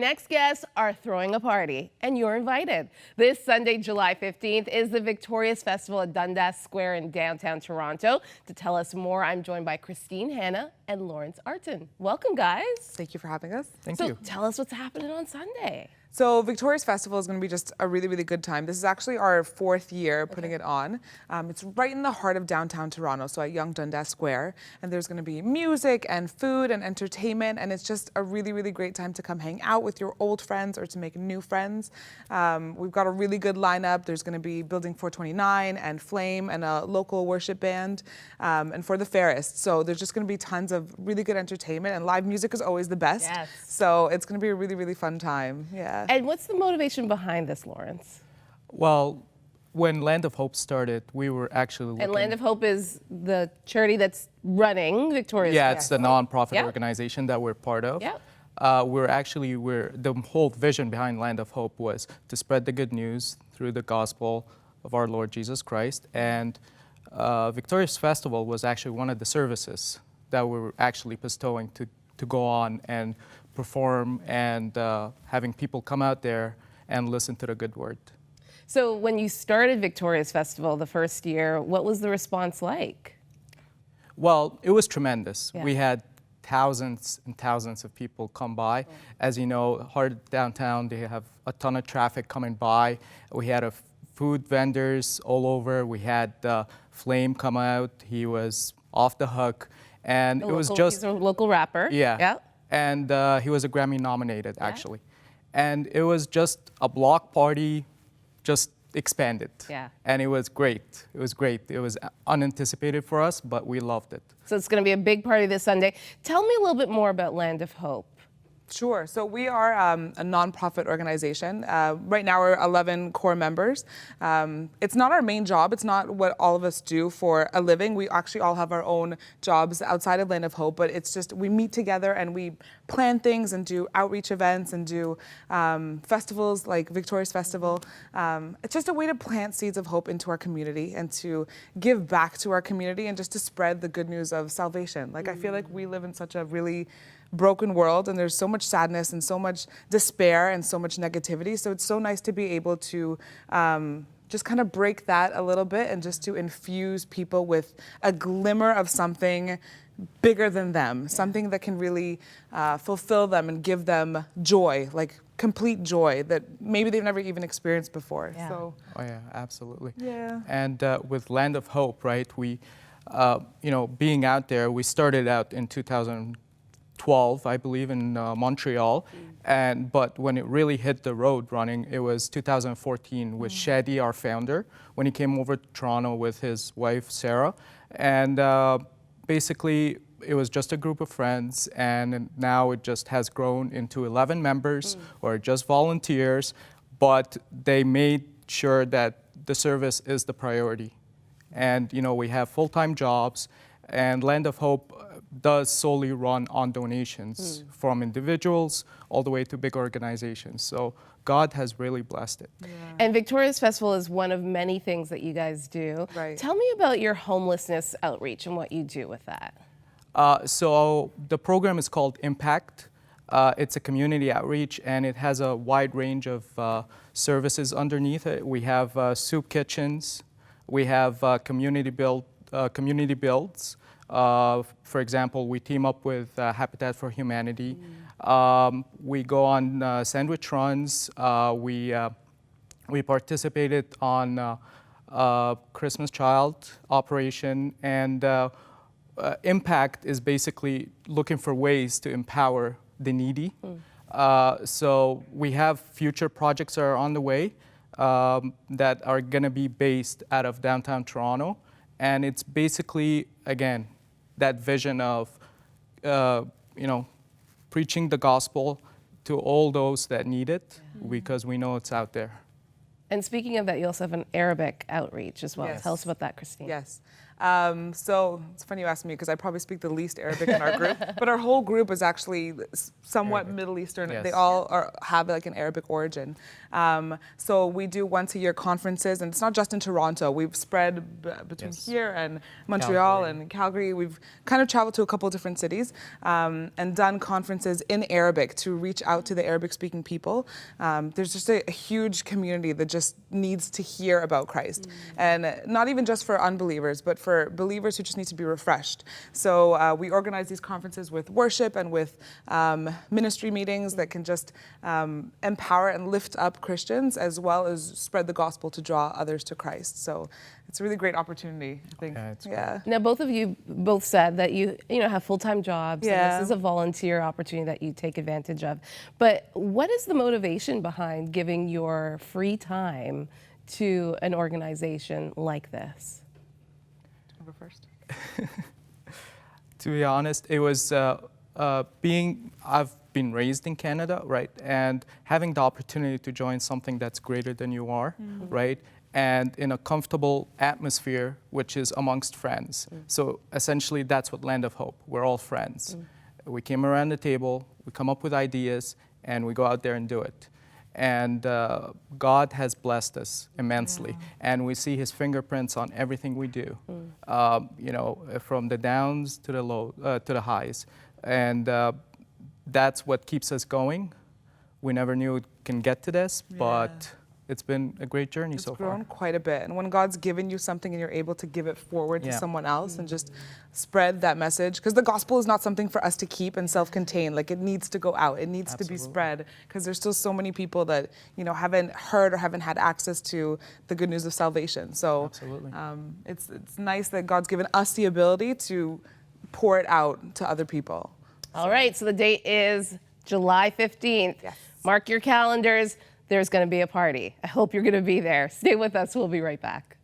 Next guests are throwing a party, and you're invited. This Sunday, July 15th, is the Victorious Festival at Dundas Square in downtown Toronto. To tell us more, I'm joined by Christine, Hanna, and Laurence, Artin. Welcome, guys. Thank you for having us. Thank you. So tell us what's happening on Sunday. So Victorious Festival is going to be just a really, really good time. This is actually our 4th year putting it on. It's right in the heart of downtown Toronto, so at Yonge Dundas Square. And there's going to be music and food and entertainment, and it's just a really, really great time to come hang out with your old friends or to make new friends. We've got a really good lineup. There's going to be Building 429 and Flame and a local worship band, and for the fairest. So there's just going to be tons of really good entertainment, and live music is always the best. Yes. So it's going to be a really, really fun time. Yeah. And what's the motivation behind this, Laurence? Well, when Land of Hope started, we were actually looking... And Land of Hope is the charity that's running Victorious Yeah, Festival. it's the nonprofit Yeah. organization that we're part of. Yeah. The whole vision behind Land of Hope was to spread the good news through the gospel of our Lord Jesus Christ. And Victorious Festival was actually one of the services that we were actually bestowing to go on and perform and having people come out there and listen to the good word. So when you started Victorious Festival the first year, what was the response like? Well, it was tremendous. Yeah. We had thousands and thousands of people come by. Oh. As you know, heart of downtown, they have a ton of traffic coming by. We had food vendors all over. We had Flame come out. He was off the hook. And He's a local rapper. Yeah. Yeah. And he was a Grammy nominated, actually. And it was just a block party, just expanded. Yeah. And it was great. It was great. It was unanticipated for us, but we loved it. So it's going to be a big party this Sunday. Tell me a little bit more about Land of Hope. Sure. So we are a nonprofit organization. Right now we're 11 core members. It's not our main job. It's not what all of us do for a living. We actually all have our own jobs outside of Land of Hope, but it's just we meet together and we plan things and do outreach events and do festivals like Victorious Festival. It's just a way to plant seeds of hope into our community and to give back to our community and just to spread the good news of salvation. Like I feel like we live in such a really broken world and there's so much sadness and so much despair and so much negativity. So it's so nice to be able to just kind of break that a little bit and just to infuse people with a glimmer of something bigger than them, something that can really fulfill them and give them joy, like complete joy that maybe they've never even experienced before. Yeah. So. Oh yeah, absolutely. Yeah. And with Land of Hope, right, we, being out there, we started out in 2012, I believe, in Montreal. But when it really hit the road running, it was 2014 with Shadi, our founder, when he came over to Toronto with his wife, Sarah. And basically, it was just a group of friends, and now it just has grown into 11 members or just volunteers, but they made sure that the service is the priority. And, we have full-time jobs, and Land of Hope does solely run on donations from individuals all the way to big organizations. So God has really blessed it. Yeah. And Victorious Festival is one of many things that you guys do. Right. Tell me about your homelessness outreach and what you do with that. So the program is called Impact. It's a community outreach, and it has a wide range of services underneath it. We have soup kitchens. We have community builds. For example, we team up with Habitat for Humanity. We go on sandwich runs. We participated on Christmas Child operation, and Impact is basically looking for ways to empower the needy. So we have future projects that are on the way that are going to be based out of downtown Toronto. And it's basically, again, that vision of, preaching the gospel to all those that need it, because we know it's out there. And speaking of that, you also have an Arabic outreach as well. Yes. Tell us about that, Christine. Yes. So it's funny you asked me because I probably speak the least Arabic in our group, but our whole group is actually somewhat Arabic. Middle Eastern. Yes. They all have like an Arabic origin. So we do once a year conferences, and it's not just in Toronto. We've spread between Yes. here and Montreal Calgary. and Calgary. We've kind of traveled to a couple of different cities and done conferences in Arabic to reach out to the Arabic-speaking people. There's just a huge community that just needs to hear about Christ, and not even just for unbelievers, but for believers who just need to be refreshed. So we organize these conferences with worship and with ministry meetings that can just empower and lift up Christians, as well as spread the gospel to draw others to Christ. So it's a really great opportunity, I think. Yeah, it's Yeah. Now, both of you both said that you have full-time jobs, Yeah. and this is a volunteer opportunity that you take advantage of. But what is the motivation behind giving your free time to an organization like this? I'll go first. To be honest, it was I've been raised in Canada, right? And having the opportunity to join something that's greater than you are, right? And in a comfortable atmosphere, which is amongst friends. So essentially, that's what Land of Hope. We're all friends. We came around the table, we come up with ideas, and we go out there and do it. And God has blessed us immensely, and we see His fingerprints on everything we do. From the downs to the low, to the highs, and that's what keeps us going. We never knew it can get to this, but it's been a great journey so far. It's grown quite a bit. And when God's given you something and you're able to give it forward to someone else and just spread that message, because the gospel is not something for us to keep and self-contained. Like, it needs to go out. It needs to be spread, because there's still so many people that, haven't heard or haven't had access to the good news of salvation. So Absolutely. it's nice that God's given us the ability to pour it out to other people. All right, so the date is July 15th. Yes. Mark your calendars. There's going to be a party. I hope you're going to be there. Stay with us. We'll be right back.